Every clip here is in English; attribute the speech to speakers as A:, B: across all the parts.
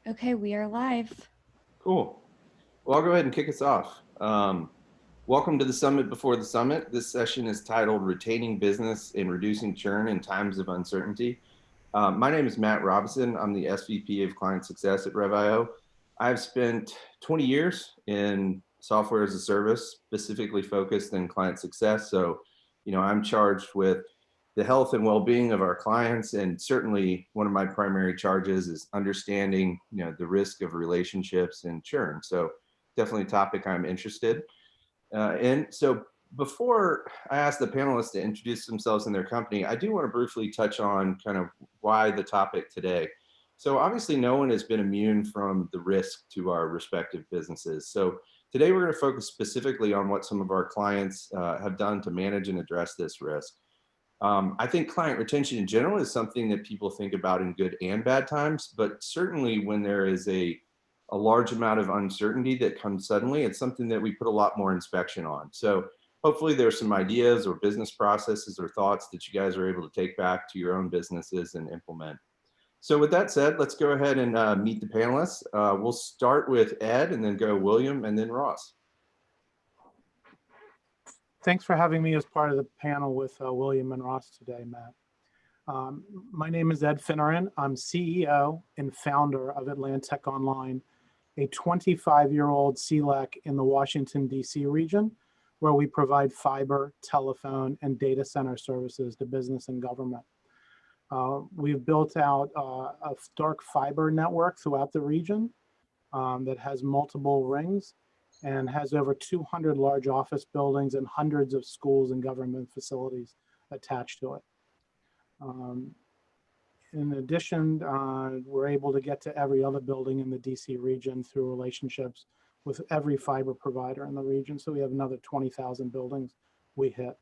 A: Okay, we are live.
B: Cool. Well, I'll go ahead and kick us off. Welcome to the Summit Before the Summit. This session is titled Retaining Business and Reducing Churn in Times of Uncertainty. My name is Matt Robinson. I'm the SVP of Client Success at Rev.io. I've spent 20 years in software as a service, specifically focused in client success. So, I'm charged with the health and well-being of our clients, and certainly one of my primary charges is understanding, the risk of relationships and churn. So, definitely a topic I'm interested in. So, before I ask the panelists to introduce themselves and their company, I do want to briefly touch on kind of why the topic today. So obviously no one has been immune from the risk to our respective businesses. So today we're going to focus specifically on what some of our clients have done to manage and address this risk. I think client retention in general is something that people think about in good and bad times, but certainly when there is a large amount of uncertainty that comes suddenly, it's something that we put a lot more inspection on. So hopefully there's some ideas or business processes or thoughts that you guys are able to take back to your own businesses and implement. So with that said, let's go ahead and meet the panelists. We'll start with Ed and then go William and then Ross.
C: Thanks for having me as part of the panel with William and Ross today, Matt. My name is Ed Finneran. I'm CEO and founder of Atlantic Online, a 25-year-old CLEC in the Washington, D.C. region, where we provide fiber, telephone, and data center services to business and government. We've built out a dark fiber network throughout the region that has multiple rings and has over 200 large office buildings and hundreds of schools and government facilities attached to it. In addition, we're able to get to every other building in the DC region through relationships with every fiber provider in the region. So we have another 20,000 buildings we hit.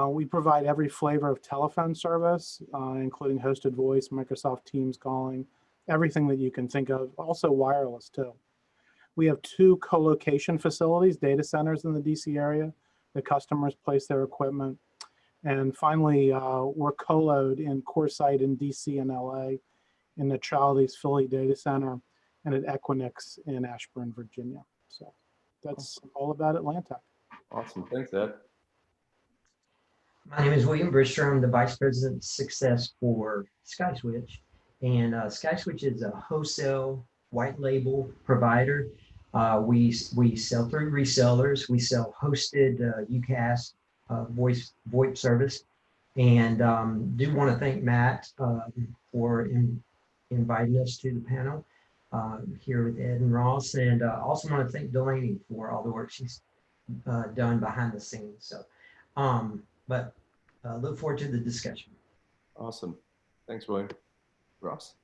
C: We provide every flavor of telephone service, including hosted voice, Microsoft Teams calling, everything that you can think of, also wireless too. We have 2 co-location facilities, data centers in the DC area. The customers place their equipment. And finally, we're co-loed in CoreSite in DC and LA, in the Charlie's Philly data center, and at Equinix in Ashburn, Virginia. So that's all about Atlantic.
B: Awesome, thanks Ed.
D: My name is William Brister. I'm the Vice President of Success for SkySwitch. And SkySwitch is a wholesale white label provider. We sell through resellers. We sell hosted UCaaS voice VoIP service. And do want to thank Matt for inviting us to the panel here with Ed and Ross. And also want to thank Delaney for all the work she's done behind the scenes. So, but look forward to the discussion.
B: Awesome. Thanks, William. Ross.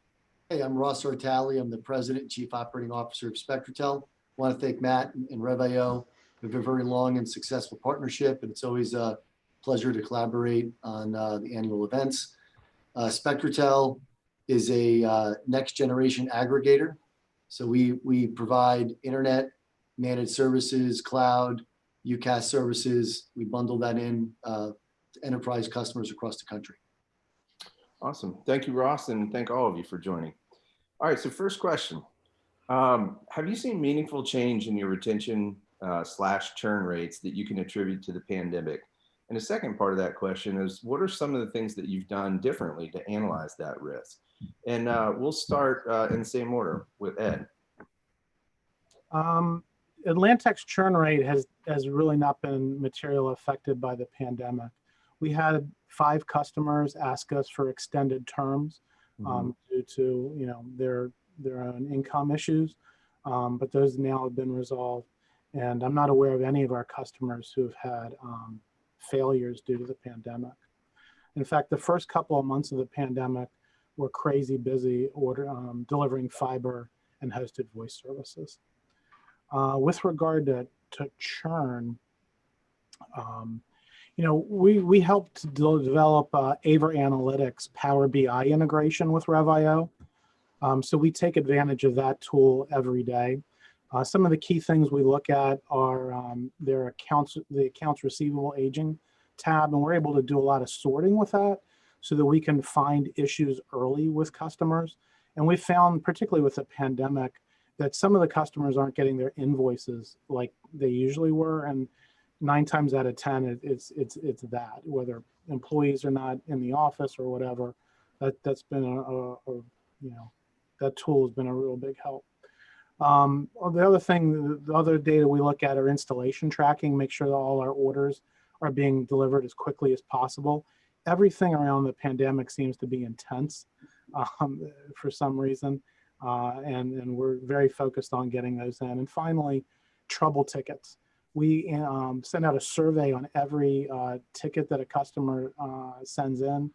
E: Hey, I'm Ross Ortali. I'm the President and Chief Operating Officer of SpectraTel. I want to thank Matt and Rev.io. We have a very long and successful partnership, and it's always a pleasure to collaborate on the annual events. SpectraTel is a next generation aggregator. So we provide internet managed services, cloud, UCaaS services. We bundle that in to enterprise customers across the country.
B: Awesome. Thank you, Ross, and thank all of you for joining. All right, so first question. Have you seen meaningful change in your retention / churn rates that you can attribute to the pandemic? And the second part of that question is, what are some of the things that you've done differently to analyze that risk? And we'll start in the same order with Ed.
C: Atlantic's churn rate has really not been materially affected by the pandemic. We had 5 customers ask us for extended terms due to their own income issues, but those now have been resolved. And I'm not aware of any of our customers who've had failures due to the pandemic. In fact, the first couple of months of the pandemic were crazy busy delivering fiber and hosted voice services. With regard to churn, we helped to develop Aver Analytics Power BI integration with Rev.io. So we take advantage of that tool every day. Some of the key things we look at are the accounts receivable aging tab, and we're able to do a lot of sorting with that so that we can find issues early with customers And we found, particularly with the pandemic, that some of the customers aren't getting their invoices like they usually were. And 9 times out of 10, it's that, whether employees are not in the office or whatever, that's been that tool has been a real big help. The other thing, the other data we look at are installation tracking, make sure that all our orders are being delivered as quickly as possible. Everything around the pandemic seems to be intense for some reason. And we're very focused on getting those in. And finally, trouble tickets. We send out a survey on every ticket that a customer sends in,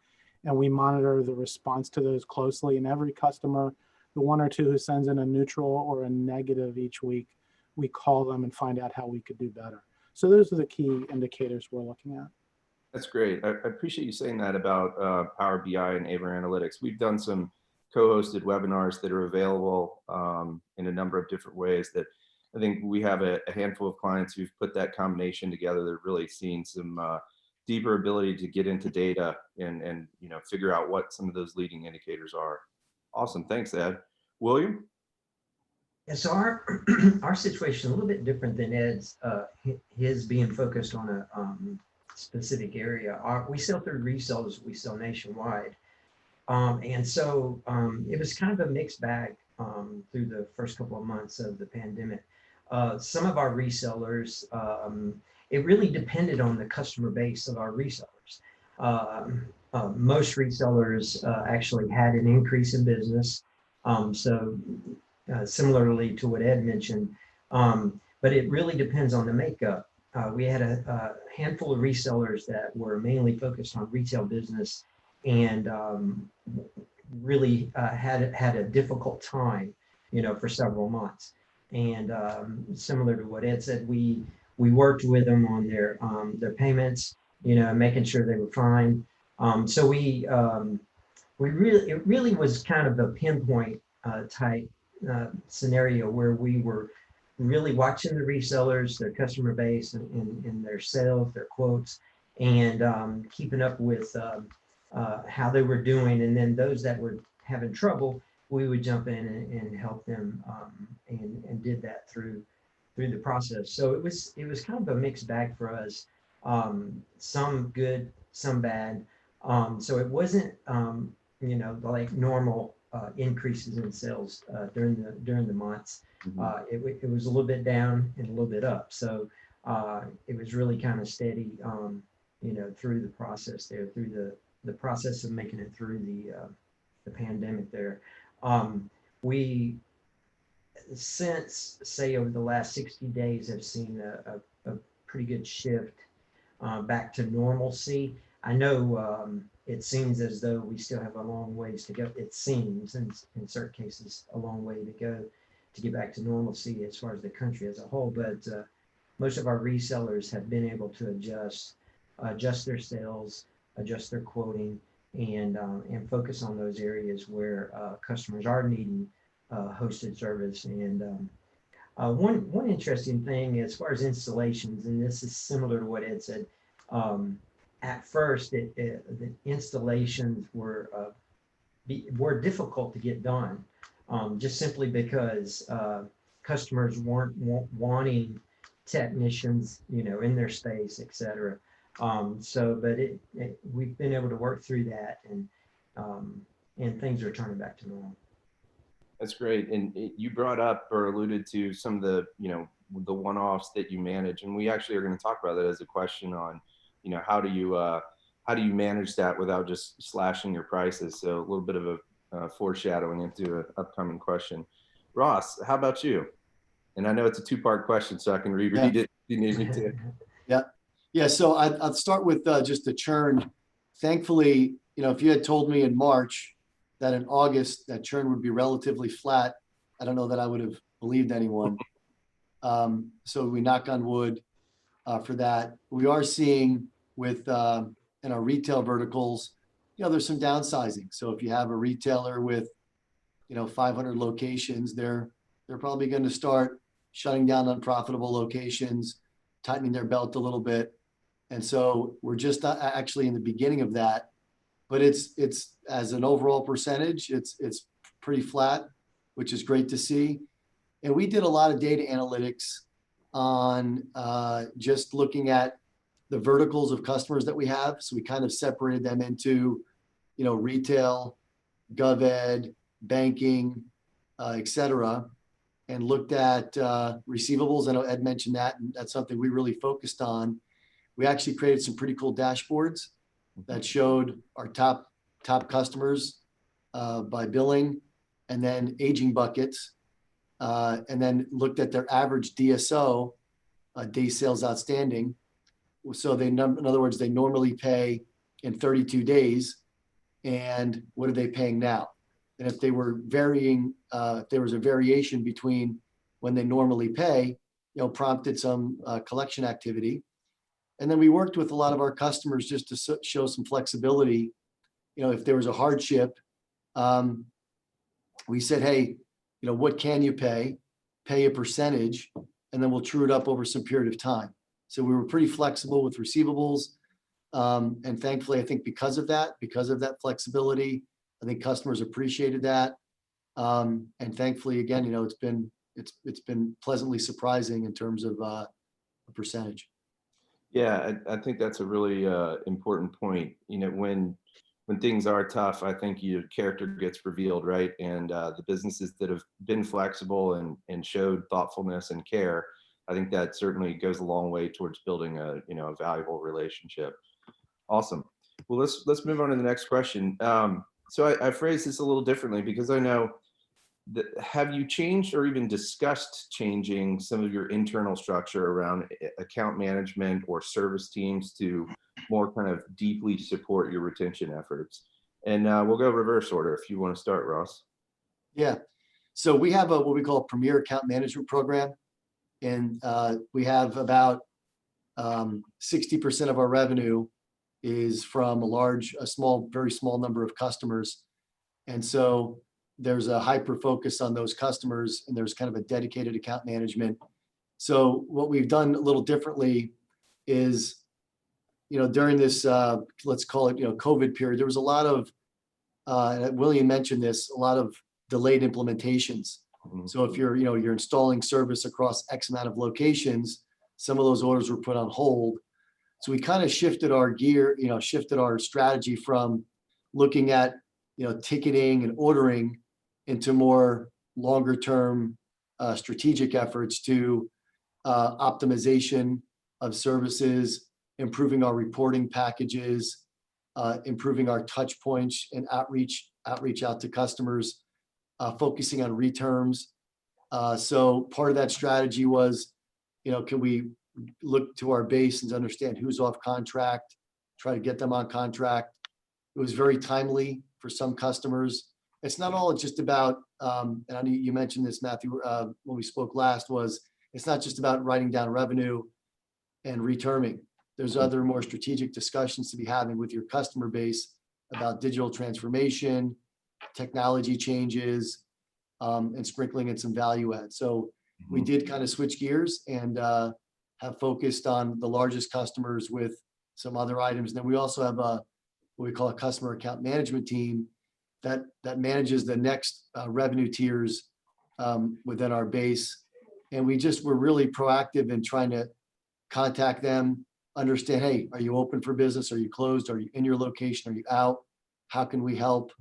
C: and we monitor the response to those closely. And every customer, the 1 or 2 who sends in a neutral or a negative each week, we call them and find out how we could do better. So those are the key indicators we're looking at.
B: That's great. I appreciate you saying that about Power BI and Aver Analytics. We've done some co-hosted webinars that are available in a number of different ways that I think we have a handful of clients who've put that combination together. They're really seeing some deeper ability to get into data and figure out what some of those leading indicators are. Awesome. Thanks, Ed. William?
D: Yeah, so our our situation a little bit different than Ed's. His being focused on a specific area. We sell through resellers. We sell nationwide, and so it was kind of a mixed bag through the first couple of months of the pandemic. Some of our resellers, it really depended on the customer base of our resellers. Most resellers actually had an increase in business. Similarly to what Ed mentioned, but it really depends on the makeup. We had a handful of resellers that were mainly focused on retail business and really had a difficult time, for several months. And similar to what Ed said, we worked with them on their payments, making sure they were fine. So it really was kind of a pinpoint type scenario where we were really watching the resellers, their customer base, and their sales, their quotes, and keeping up with how they were doing. And then those that were having trouble, we would jump in and help them, and did that through the process. So it was kind of a mixed bag for us, some good, some bad. So it wasn't like normal increases in sales during the months. It was a little bit down and a little bit up. So it was really kind of steady, through the process there, through the process of making it through the pandemic there. We, since say over the last 60 days, have seen a pretty good shift back to normalcy. I know it seems as though we still have a long ways to go. It seems, in certain cases, a long way to go to get back to normalcy as far as the country as a whole. But most of our resellers have been able to adjust their sales, adjust their quoting, and focus on those areas where customers are needing hosted service. And one interesting thing as far as installations, and this is similar to what Ed said. At first, the installations were difficult to get done, just simply because customers weren't wanting technicians, in their space, etc. But we've been able to work through that, and things are turning back to normal.
B: That's great. And you brought up or alluded to some of the, the one-offs that you manage, and we actually are going to talk about that as a question on, how do you manage that without just slashing your prices? So a little bit of a foreshadowing into an upcoming question. Ross, how about you? And I know it's a 2-part question, so I can reread it if you need me to.
E: Yeah. So I'd start with just the churn. Thankfully, if you had told me in March that in August that churn would be relatively flat, I don't know that I would have believed anyone. So we knock on wood for that. We are seeing with in our retail verticals, there's some downsizing. So if you have a retailer with 500 locations, they're probably going to start shutting down unprofitable locations, tightening their belt a little bit. And so we're just actually in the beginning of that, but it's as an overall percentage, it's pretty flat, which is great to see. And we did a lot of data analytics on just looking at the verticals of customers that we have. So we kind of separated them into, retail, gov ed, banking, et cetera, and looked at receivables. I know Ed mentioned that, and that's something we really focused on. We actually created some pretty cool dashboards that showed our top customers by billing, and then aging buckets, and then looked at their average DSO, day sales outstanding. So in other words, they normally pay in 32 days, and what are they paying now? And if they were varying, if there was a variation between when they normally pay, prompted some collection activity. And then we worked with a lot of our customers just to show some flexibility. If there was a hardship, we said, hey, what can you pay? Pay a percentage, and then we'll true it up over some period of time. So we were pretty flexible with receivables. And thankfully, I think because of that flexibility, I think customers appreciated that. And thankfully, again, it's been pleasantly surprising in terms of a percentage.
B: Yeah, I think that's a really important point. When things are tough, I think your character gets revealed, right? And the businesses that have been flexible and showed thoughtfulness and care, I think that certainly goes a long way towards building a valuable relationship. Awesome. Well, let's move on to the next question. So I phrase this a little differently because I know that, have you changed or even discussed changing some of your internal structure around account management or service teams to more kind of deeply support your retention efforts? And we'll go reverse order if you want to start, Ross.
E: Yeah. So we have what we call a Premier Account Management Program. And we have about 60% of our revenue is from very small number of customers. And so there's a hyper focus on those customers, and there's kind of a dedicated account management. So what we've done a little differently is, during this, let's call it, COVID period, there was a lot of, and William mentioned this, a lot of delayed implementations.
B: Mhm.
E: So if you're installing service across X amount of locations, some of those orders were put on hold. So we kind of shifted our gear, shifted our strategy from looking at, ticketing and ordering into more longer term strategic efforts to optimization of services, improving our reporting packages, improving our touch points and outreach out to customers, focusing on reterms. So part of that strategy was, can we look to our base and understand who's off contract, try to get them on contract. It was very timely for some customers. It's not all just about, and I know you mentioned this, Matthew, when we spoke last, it's not just about writing down revenue and reterming. There's other more strategic discussions to be having with your customer base about digital transformation, technology changes, and sprinkling in some value add. So we did kind of switch gears and have focused on the largest customers with some other items. And then we also have what we call a customer account management team that manages the next revenue tiers within our base. And we're really proactive in trying to contact them, understand, hey, are you open for business? Are you closed? Are you in your location? Are you out? How can we help?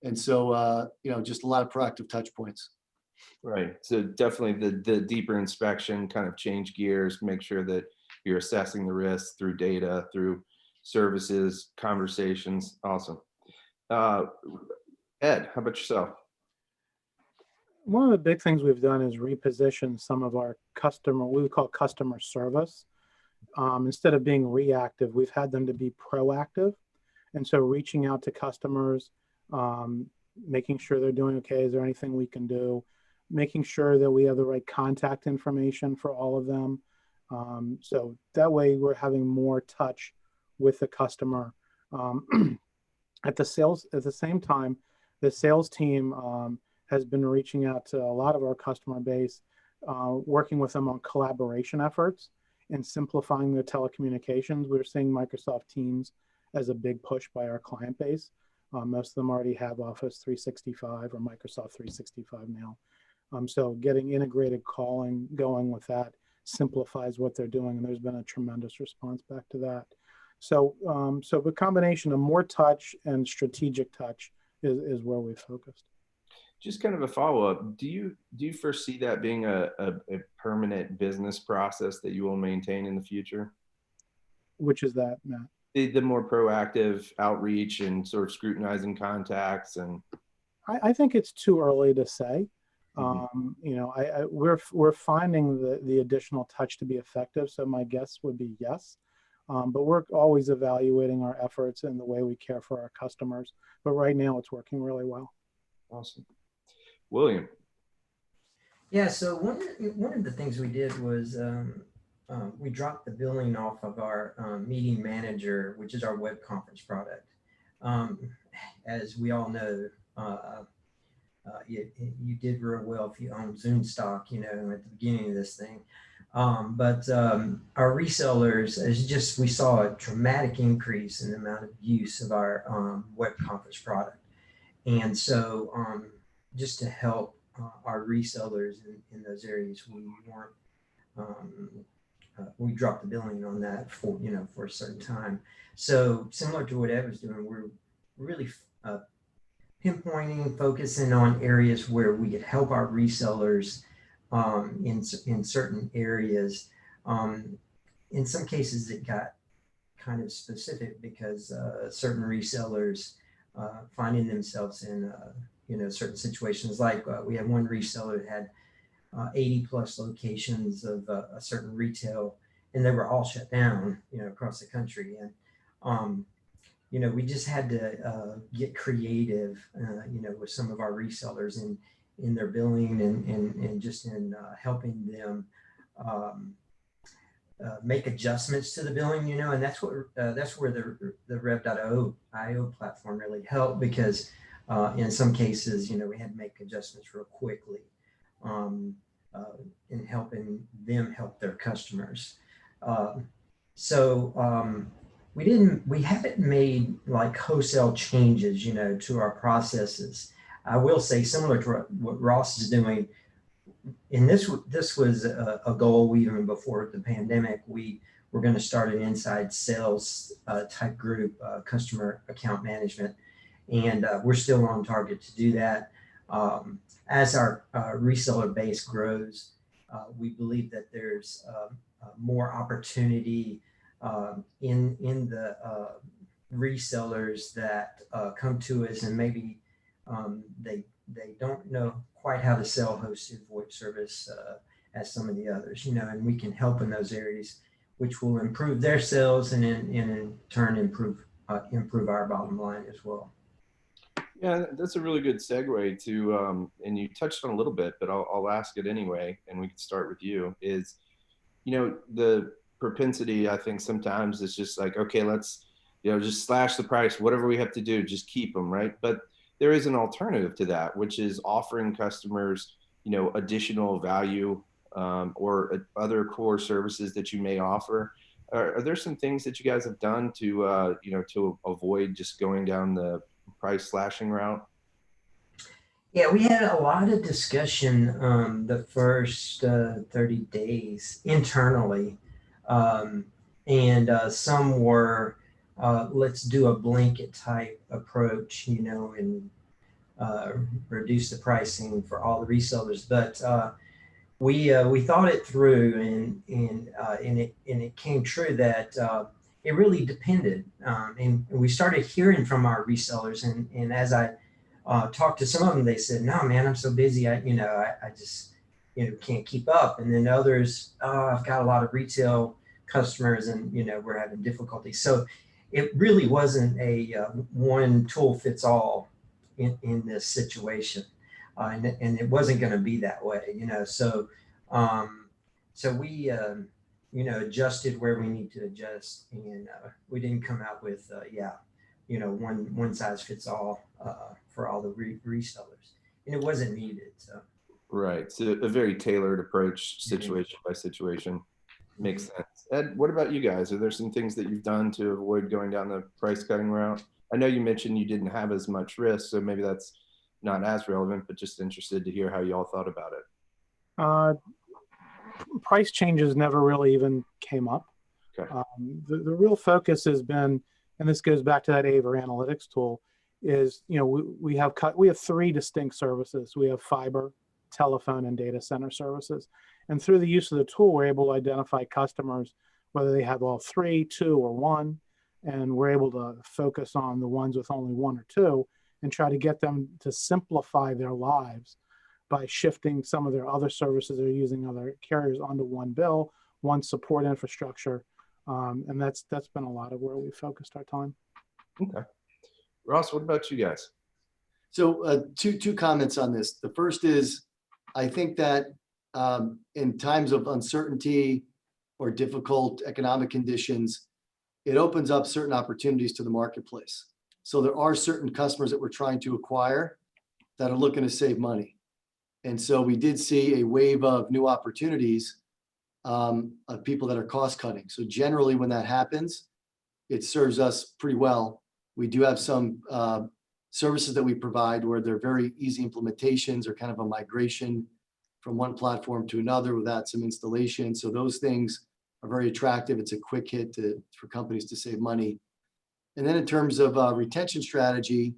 E: And so, just a lot of proactive touch points.
B: Right. So definitely the deeper inspection, kind of change gears, make sure that you're assessing the risk through data, through services, conversations. Awesome. Ed, how about yourself?
C: One of the big things we've done is reposition some of our what we call customer service. Instead of being reactive, we've had them to be proactive. And so reaching out to customers, making sure they're doing okay. Is there anything we can do? Making sure that we have the right contact information for all of them. So that way we're having more touch with the customer. At the same time, the sales team has been reaching out to a lot of our customer base, working with them on collaboration efforts and simplifying their telecommunications. We're seeing Microsoft Teams as a big push by our client base. Most of them already have Office 365 or Microsoft 365 now. So getting integrated calling going with that simplifies what they're doing, and there's been a tremendous response back to that. So, so the combination of more touch and strategic touch is where we focused.
B: Just kind of a follow-up. Do you foresee that being a permanent business process that you will maintain in the future?
C: Which is that, Matt?
B: The more proactive outreach and sort of scrutinizing contacts and.
C: I think it's too early to say.
B: Mhm.
C: You know, we're finding the additional touch to be effective. So my guess would be yes. But we're always evaluating our efforts and the way we care for our customers. But right now it's working really well.
B: Awesome. William.
D: Yeah, so one of the things we did was we dropped the billing off of our meeting manager, which is our web conference product. Um, as we all know, you did real well if you own Zoom stock, you know, at the beginning of this thing. But our resellers, we saw a dramatic increase in the amount of use of our web conference product. And so just to help our resellers in those areas, um, we dropped the billing on that for, you know, for a certain time. So similar to what Ed was doing, we're really pinpointing, focusing on areas where we could help our resellers in certain areas. In some cases, it got kind of specific because certain resellers finding themselves in you know, certain situations. Like we had one reseller that had 80 plus locations of a certain retail, and they were all shut down, you know, across the country. And you know, we just had to get creative, you know, with some of our resellers in their billing and just in helping them make adjustments to the billing, you know, and that's where the Rev.io platform really helped because in some cases, you know, we had to make adjustments real quickly um, in helping them help their customers. So we haven't made like wholesale changes, you know, to our processes. I will say similar to what Ross is doing, and this was a goal even before the pandemic. We were going to start an inside sales type group, customer account management, and we're still on target to do that. As our reseller base grows, we believe that there's more opportunity in the resellers that come to us, and maybe they don't know quite how to sell hosted VoIP service as some of the others, you know, and we can help in those areas, which will improve their sales and in turn improve our bottom line as well.
B: Yeah, that's a really good segue to, and you touched on a little bit, but I'll ask it anyway, and we can start with you. Is, you know, the propensity, I think sometimes it's just like, okay, let's, you know, just slash the price, whatever we have to do, just keep them, right? But there is an alternative to that, which is offering customers, you know, additional value or other core services that you may offer. Are there some things that you guys have done to, you know, to avoid just going down the price slashing route?
D: Yeah, we had a lot of discussion the first 30 days internally. Um, and some were, let's do a blanket type approach, you know, and reduce the pricing for all the resellers. But we thought it through, and it came true that it really depended. And we started hearing from our resellers, and as I talked to some of them, they said, "No, man, I'm so busy. I just, you know, can't keep up." And then others, I've got a lot of retail customers, and you know, we're having difficulty. So it really wasn't a one tool fits all in this situation, and it wasn't going to be that way, you know. So so we you know, adjusted where we need to adjust, and we didn't come out with you know, one size fits all for all the resellers, and it wasn't needed. So
B: Right. So a very tailored approach,
D: mhm.
B: situation by situation. Makes
D: Mhm.
B: sense. Ed, what about you guys? Are there some things that you've done to avoid going down the price cutting route? I know you mentioned you didn't have as much risk, so maybe that's not as relevant, but just interested to hear how you all thought about it.
C: Uh, Price changes never really even came up.
B: Okay.
C: The real focus has been, and this goes back to that AVER analytics tool, is we have three distinct services. We have fiber, telephone, and data center services. And through the use of the tool, we're able to identify customers, whether they have all three, two, or one, and we're able to focus on the ones with only one or two and try to get them to simplify their lives by shifting some of their other services they're using other carriers onto one bill, one support infrastructure. And that's been a lot of where we focused our time.
B: Okay. Ross, what about you guys?
E: So two comments on this. The first is, I think that in times of uncertainty or difficult economic conditions, it opens up certain opportunities to the marketplace. So there are certain customers that we're trying to acquire that are looking to save money. And so we did see a wave of new opportunities of people that are cost cutting. So generally when that happens, it serves us pretty well. We do have some services that we provide where they're very easy implementations or kind of a migration from one platform to another without some installation. So those things are very attractive. It's a quick hit for companies to save money. And then in terms of retention strategy,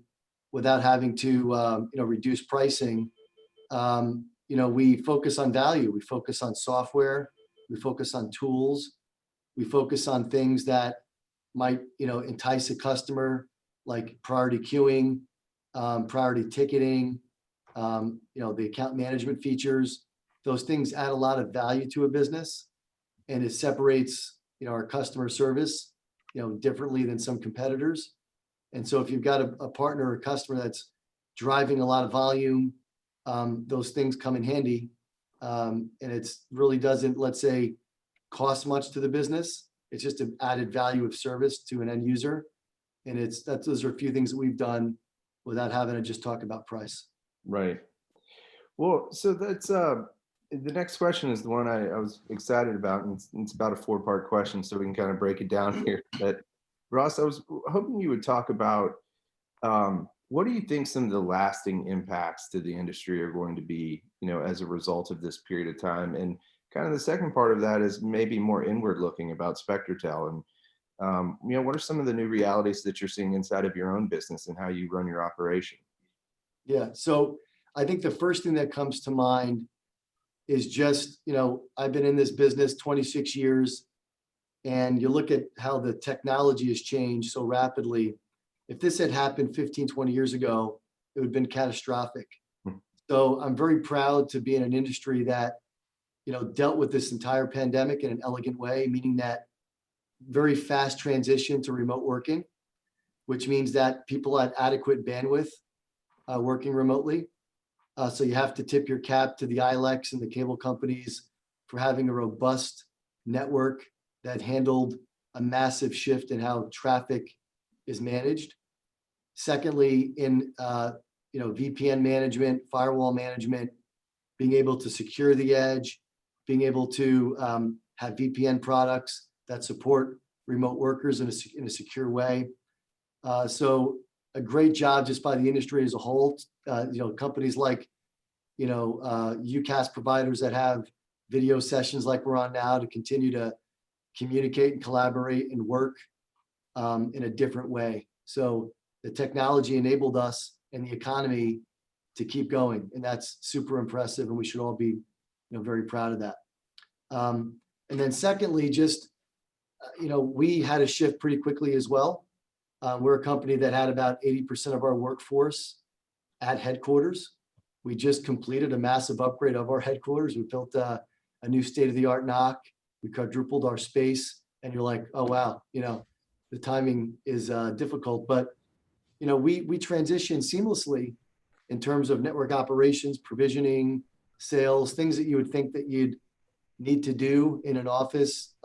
E: without having to reduce pricing, we focus on value. We focus on software. We focus on tools. We focus on things that might entice a customer, like priority queuing, priority ticketing, the account management features. Those things add a lot of value to a business, and it separates our customer service differently than some competitors. And so if you've got a partner or a customer that's driving a lot of volume, those things come in handy. And it's really doesn't, let's say, cost much to the business. It's just an added value of service to an end user. And those are a few things that we've done without having to just talk about price.
B: Right. Well, so that's the next question is the one I was excited about, and it's about a 4-part question, so we can kind of break it down here. But Ross, I was hoping you would talk about what do you think some of the lasting impacts to the industry are going to be, as a result of this period of time? And kind of the second part of that is maybe more inward looking about SpectraTel, and what are some of the new realities that you're seeing inside of your own business and how you run your operation?
E: Yeah, so I think the first thing that comes to mind is just, I've been in this business 26 years, and you look at how the technology has changed so rapidly. If this had happened 15, 20 years ago, it would have been catastrophic. So I'm very proud to be in an industry that, dealt with this entire pandemic in an elegant way, meaning that very fast transition to remote working, which means that people had adequate bandwidth working remotely. So you have to tip your cap to the ILECs and the cable companies for having a robust network that handled a massive shift in how traffic is managed. Secondly, in VPN management, firewall management, being able to secure the edge, being able to have VPN products that support remote workers in a secure way. So a great job just by the industry as a whole. Companies like UCaaS providers that have video sessions like we're on now to continue to communicate and collaborate and work in a different way. So the technology enabled us and the economy to keep going, and that's super impressive, and we should all be very proud of that. And then secondly, just we had to shift pretty quickly as well. We're a company that had about 80% of our workforce at headquarters. We just completed a massive upgrade of our headquarters. We built a new state-of-the-art NOC. We quadrupled our space, and you're like, oh wow, the timing is difficult, but we transitioned seamlessly in terms of network operations, provisioning, sales, things that you would think that you'd need to do in an office.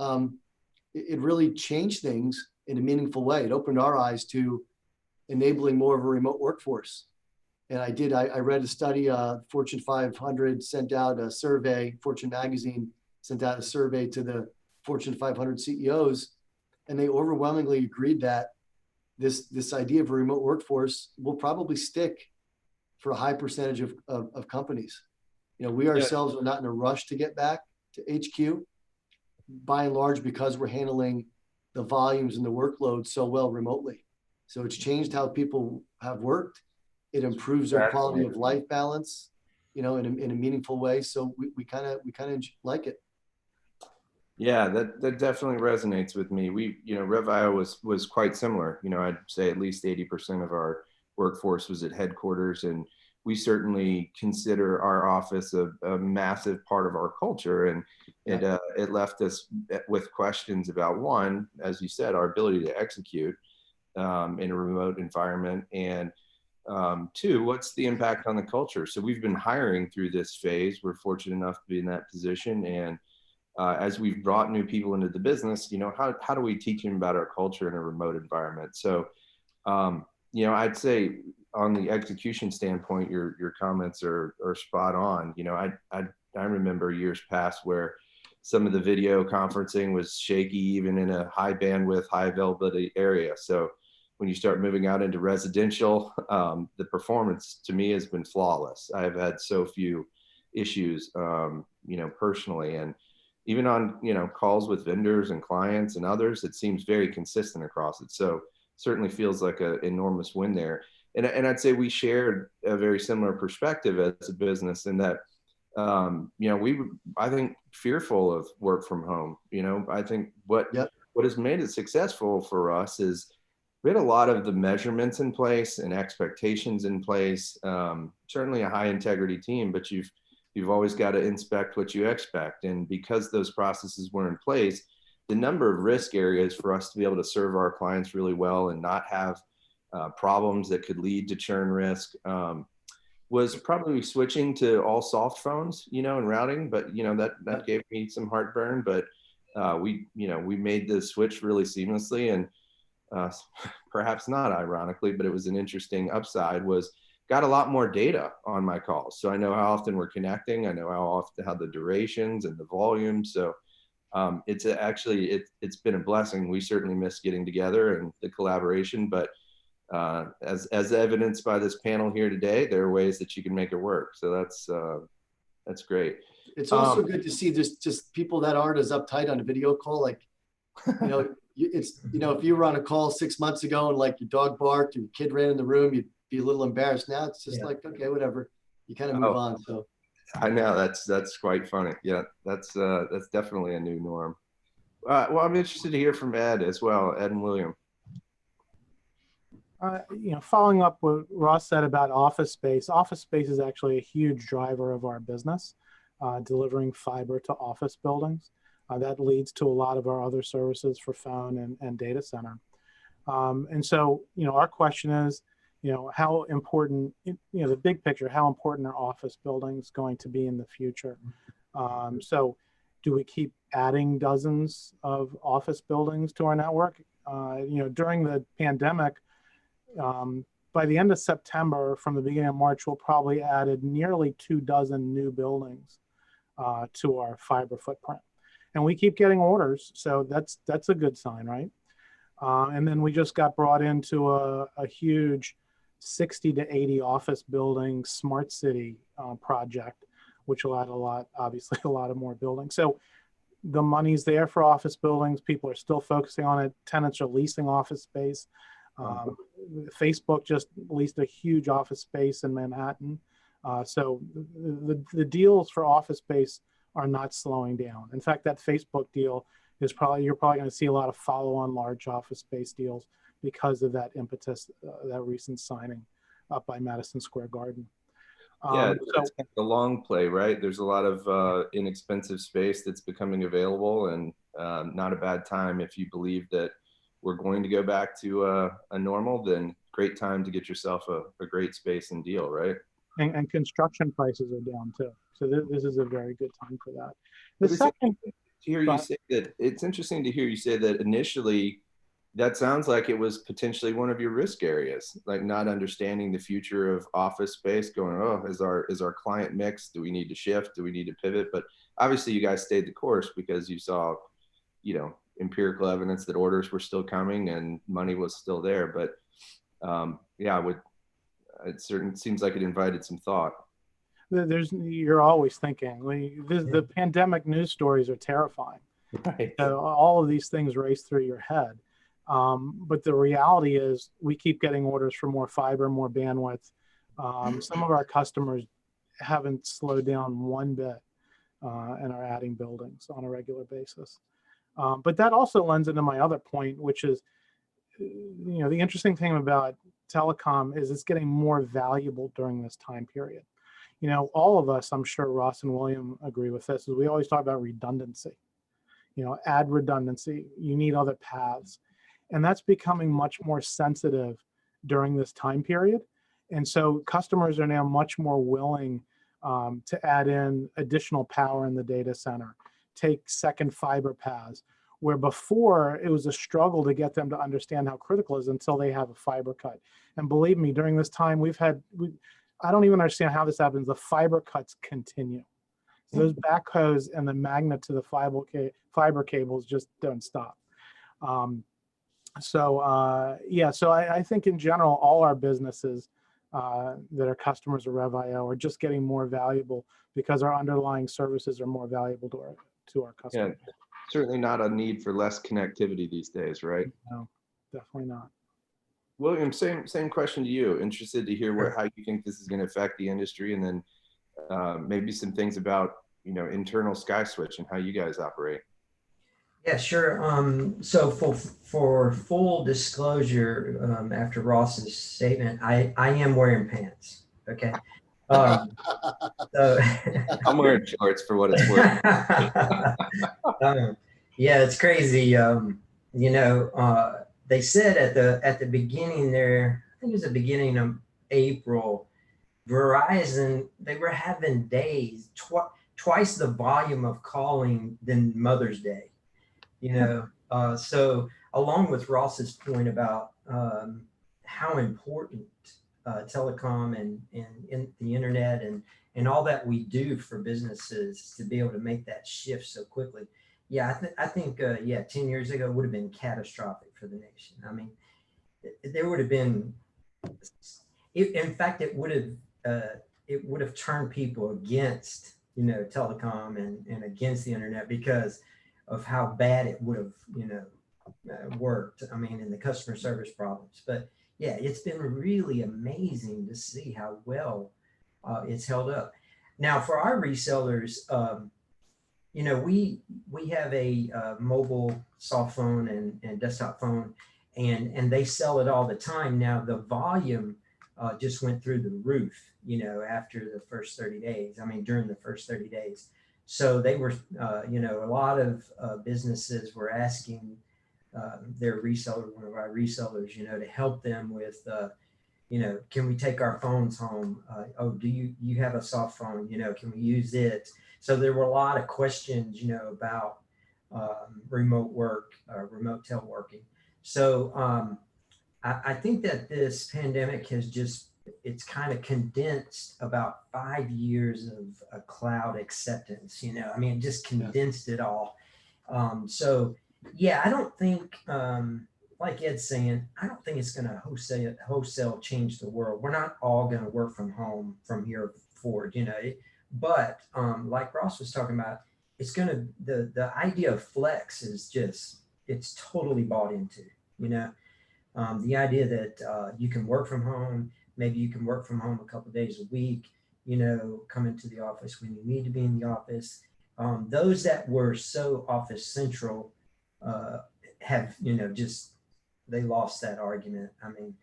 E: It really changed things in a meaningful way. It opened our eyes to enabling more of a remote workforce. And I read a study, Fortune 500 sent out a survey, Fortune magazine sent out a survey to the Fortune 500 CEOs, and they overwhelmingly agreed that this idea of a remote workforce will probably stick for a high percentage of companies. You know, we ourselves are not in a rush to get back to HQ, by and large, because we're handling the volumes and the workload so well remotely. So it's changed how people have worked. It improves our quality of life balance, you know, in a meaningful way. So we kind of like it.
B: Yeah, that definitely resonates with me. We, you know, Rev.io was quite similar. You know, I'd say at least 80% of our workforce was at headquarters, and we certainly consider our office a massive part of our culture. And it left us with questions about, one, as you said, our ability to execute in a remote environment, and two, what's the impact on the culture? So we've been hiring through this phase. We're fortunate enough to be in that position, and as we've brought new people into the business, you know, how do we teach them about our culture in a remote environment? So, you know, I'd say on the execution standpoint, your comments are spot on. You know, I remember years past where some of the video conferencing was shaky, even in a high bandwidth, high availability area. So when you start moving out into residential, the performance to me has been flawless. I have had so few issues, you know, personally, and even on, you know, calls with vendors and clients and others, it seems very consistent across it. So certainly feels like an enormous win there. And I'd say we shared a very similar perspective as a business in that, you know, I think, fearful of work from home. You know, I think what has made it successful for us is we had a lot of the measurements in place and expectations in place. Certainly a high integrity team, but you've always got to inspect what you expect. And because those processes were in place, the number of risk areas for us to be able to serve our clients really well and not have problems that could lead to churn risk was probably switching to all soft phones, you know, and routing. But, you know, that gave me some heartburn, but we made the switch really seamlessly. And perhaps not ironically, but it was an interesting upside, was got a lot more data on my calls. So I know how often we're connecting. I know how the durations and the volume. So it's been a blessing. We certainly miss getting together and the collaboration, but as evidenced by this panel here today, there are ways that you can make it work. So that's great.
E: It's also good to see just people that aren't as uptight on a video call. Like, you know, if you were on a call 6 months ago and like your dog barked or your kid ran in the room, you'd be a little embarrassed. Now it's just like, okay, whatever. You kind of move on. So
B: I know that's quite funny. Yeah, that's definitely a new norm. Well, I'm interested to hear from Ed as well, Ed and William.
C: You know, following up what Ross said about office space is actually a huge driver of our business, delivering fiber to office buildings. That leads to a lot of our other services for phone and data center. And so, you know, our question is, you know, how important, you know, the big picture, how important are office buildings going to be in the future? So do we keep adding dozens of office buildings to our network? You know, during the pandemic, by the end of September, from the beginning of March, we'll probably added nearly 24 new buildings to our fiber footprint. And we keep getting orders, so that's a good sign, right? And then we just got brought into a huge 60 to 80 office building smart city project, which will add obviously a lot of more buildings. So the money's there for office buildings. People are still focusing on it. Tenants are leasing office space. Facebook just leased a huge office space in Manhattan. So the deals for office space are not slowing down. In fact, that Facebook deal is you're probably going to see a lot of follow-on large office space deals because of that impetus, that recent signing up by Madison Square Garden.
B: Yeah, so it's the long play, right? There's a lot of inexpensive space that's becoming available, and not a bad time if you believe that we're going to go back to a normal, then great time to get yourself a great space and deal, right?
C: And construction prices are down too. So this is a very good time for that.
B: It's interesting to hear you say that initially, that sounds like it was potentially one of your risk areas, like not understanding the future of office space, going, oh, is our client mix? Do we need to shift? Do we need to pivot? But obviously you guys stayed the course because you saw, you know, empirical evidence that orders were still coming and money was still there. But yeah, it certainly seems like it invited some thought.
C: You're always thinking. The pandemic news stories are terrifying.
B: Right.
C: All of these things race through your head. But the reality is we keep getting orders for more fiber, more bandwidth. Some of our customers haven't slowed down one bit and are adding buildings on a regular basis. But that also lends into my other point, which is, the interesting thing about telecom is it's getting more valuable during this time period. All of us, I'm sure Ross and William agree with this, is we always talk about redundancy. Add redundancy, you need other paths. And that's becoming much more sensitive during this time period. And so customers are now much more willing to add in additional power in the data center, take second fiber paths, where before it was a struggle to get them to understand how critical it is until they have a fiber cut. And believe me, during this time I don't even understand how this happens. The fiber cuts continue. So those backhoes and the magnet to the fiber cables just don't stop. So I think in general, all our businesses that are customers of Rev.io are just getting more valuable because our underlying services are more valuable to our customers.
B: Yeah, certainly not a need for less connectivity these days, right?
C: No, definitely not.
B: William, same question to you. Interested to hear how you think this is going to affect the industry, and then maybe some things about internal SkySwitch and how you guys operate.
D: Yeah, sure. So for full disclosure, after Ross's statement, I am wearing pants. Okay. So
B: I'm wearing shorts for what it's worth.
D: Yeah, it's crazy. They said at the beginning there, I think it was the beginning of April, Verizon, they were having days twice the volume of calling than Mother's Day. So along with Ross's point about how important telecom and the internet and all that we do for businesses to be able to make that shift so quickly. Yeah, I think 10 years ago would have been catastrophic for the nation. I mean, there would have been, in fact, it would have turned people against telecom and against the internet because of how bad it would have worked. I mean, in the customer service problems. But yeah, it's been really amazing to see how well it's held up. Now, for our resellers, we have a mobile soft phone and desktop phone, and they sell it all the time. Now, the volume just went through the roof, after the first 30 days. I mean, during the first 30 days. So they were, a lot of businesses were asking their reseller, one of our resellers, to help them with, can we take our phones home? Do you have a soft phone? Can we use it? So there were a lot of questions, about remote work, remote teleworking. So I think that this pandemic has it's kind of condensed about 5 years of a cloud acceptance, I mean, it just condensed it all. So yeah, I don't think, like Ed's saying, I don't think it's going to wholesale change the world. We're not all going to work from home from here forward, but like Ross was talking about, it's going to, the idea of flex is it's totally bought into, the idea that you can work from home. Maybe you can work from home a couple of days a week, come into the office when you need to be in the office. Those that were so office central have, they lost that argument. I mean,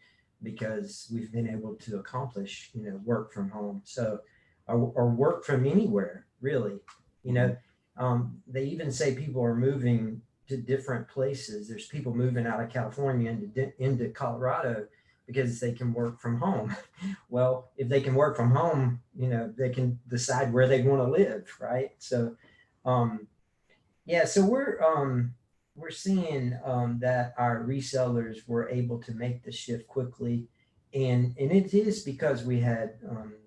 D: because we've been able to accomplish, work from home. So, or work from anywhere, really. They even say people are moving to different places. There's people moving out of California into Colorado because they can work from home. Well, if they can work from home, they can decide where they want to live, right? So, so we're seeing that our resellers were able to make the shift quickly, and it is because we had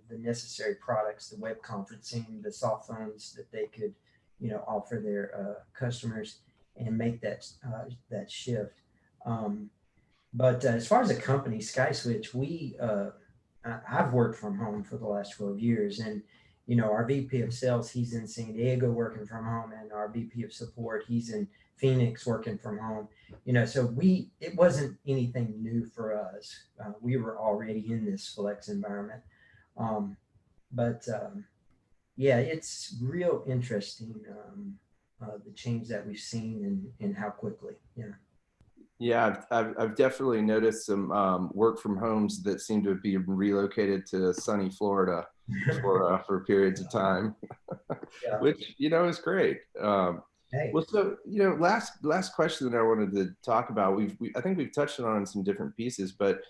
D: the necessary products, the web conferencing, the soft phones that they could, offer their customers. and make that shift. But as far as a company, SkySwitch, I've worked from home for the last 12 years, and our VP of sales, he's in San Diego working from home, and our VP of support, he's in Phoenix working from home. So it wasn't anything new for us. We were already in this flex environment. But yeah, it's real interesting, the change that we've seen and how quickly.
B: Yeah, I've definitely noticed some work from homes that seem to be relocated to sunny Florida for periods of time,
D: Yeah.
B: which is great.
D: Hey.
B: Well, so last question that I wanted to talk about. I think we've touched on some different pieces, but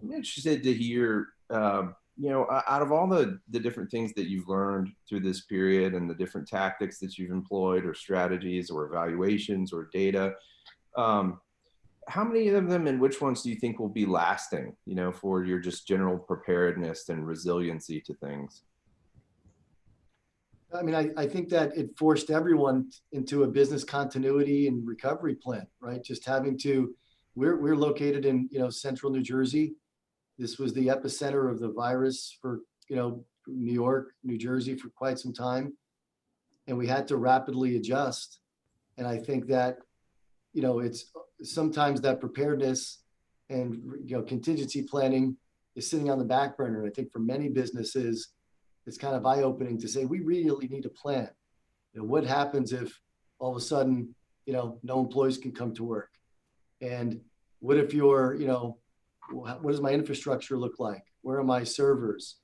B: I'm interested to hear. Out of all the different things that you've learned through this period and the different tactics that you've employed, or strategies, or evaluations, or data. How many of them and which ones do you think will be lasting, for your just general preparedness and resiliency to things?
E: I mean, I think that it forced everyone into a business continuity and recovery plan, right? Just having to, we're located in, central New Jersey. This was the epicenter of the virus for, New York, New Jersey for quite some time. And we had to rapidly adjust. And I think that, it's sometimes that preparedness and, contingency planning is sitting on the back burner. And I think for many businesses, it's kind of eye-opening to say, we really need a plan. What happens if all of a sudden, no employees can come to work? And what if you're, what does my infrastructure look like? Where are my servers?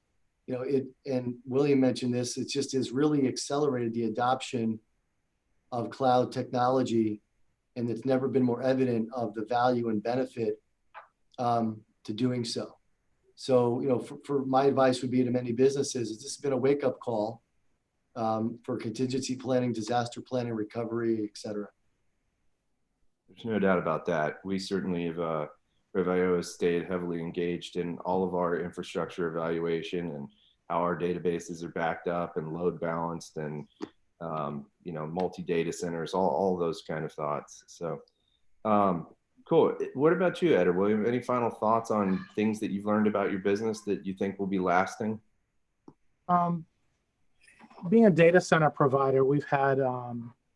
E: And William mentioned this, it just has really accelerated the adoption of cloud technology. And it's never been more evident of the value and benefit to doing so. So, for my advice would be to many businesses, this has been a wake-up call for contingency planning, disaster planning, recovery, et cetera.
B: There's no doubt about that. We certainly have, Rev.io has stayed heavily engaged in all of our infrastructure evaluation and how our databases are backed up and load balanced and, multi-data centers, all those kind of thoughts. So, cool. What about you, Ed or William? Any final thoughts on things that you've learned about your business that you think will be lasting?
C: Being a data center provider, we've had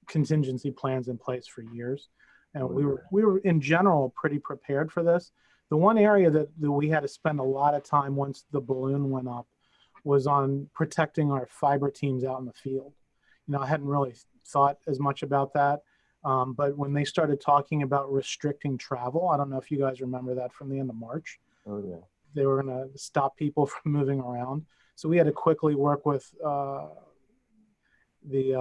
C: contingency plans in place for years, and we were in general pretty prepared for this. The one area that we had to spend a lot of time once the balloon went up was on protecting our fiber teams out in the field. I hadn't really thought as much about that. But when they started talking about restricting travel, I don't know if you guys remember that from the end of March.
B: Oh, yeah.
C: They were going to stop people from moving around. So we had to quickly work with the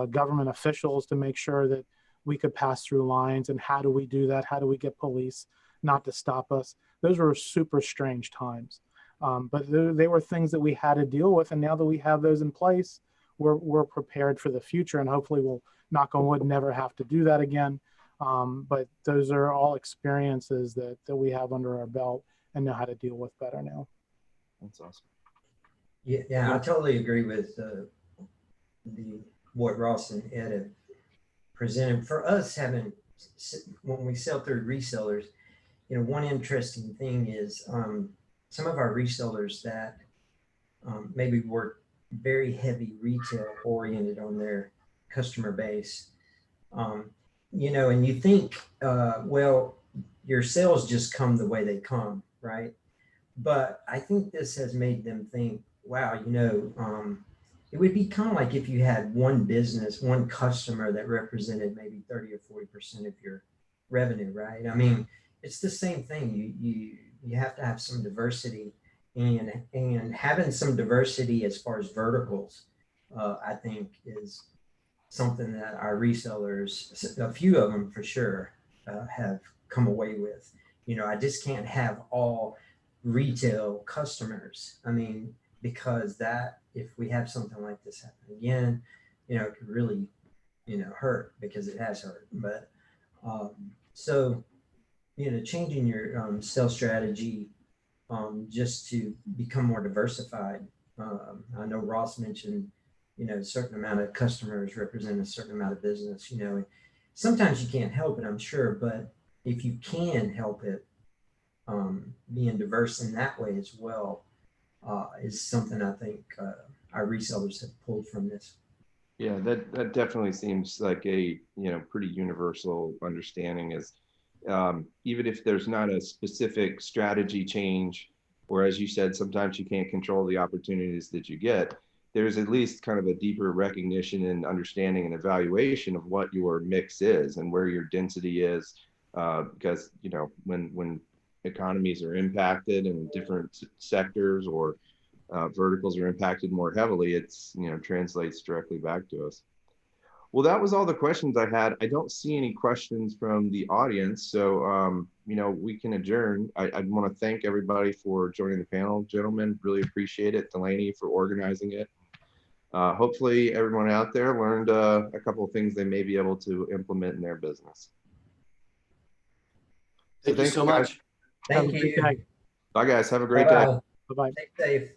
C: government officials to make sure that we could pass through lines. And how do we do that? How do we get police not to stop us? Those were super strange times. But they were things that we had to deal with. And now that we have those in place, we're prepared for the future, and hopefully we'll, knock on wood, never have to do that again. But those are all experiences that we have under our belt and know how to deal with better now.
B: That's awesome.
D: Yeah, I totally agree with what Ross and Ed have presented. For us, when we sell through resellers, one interesting thing is some of our resellers that maybe work very heavy retail oriented on their customer base, and you think, well, your sales just come the way they come, right? But I think this has made them think, wow, it would be kind of like if you had one business, one customer that represented maybe 30 or 40% of your revenue, right? I mean, it's the same thing. You have to have some diversity, and having some diversity as far as verticals, I think is something that our resellers, a few of them for sure, have come away with. I just can't have all retail customers. I mean, because that, if we have something like this happen again, it could really, hurt, because it has hurt. But so, changing your sales strategy just to become more diversified. I know Ross mentioned, a certain amount of customers represent a certain amount of business, sometimes you can't help it, I'm sure, but if you can help it, being diverse in that way as well, is something I think our resellers have pulled from this.
B: Yeah, that definitely seems like a, pretty universal understanding is, even if there's not a specific strategy change, or as you said, sometimes you can't control the opportunities that you get, there's at least kind of a deeper recognition and understanding and evaluation of what your mix is and where your density is, because, when economies are impacted in different sectors or verticals are impacted more heavily, it's, translates directly back to us. Well, that was all the questions I had. I don't see any questions from the audience, so we can adjourn. I want to thank everybody for joining the panel, gentlemen. Really appreciate it. Delaney for organizing it. Hopefully, everyone out there learned a couple of things they may be able to implement in their business.
E: Thank you
B: thanks,
E: so
B: guys.
E: much.
C: Have a
D: Thank
C: great
D: you.
C: day.
B: Bye, guys. Have a great day.
C: Bye-bye.
D: Stay safe.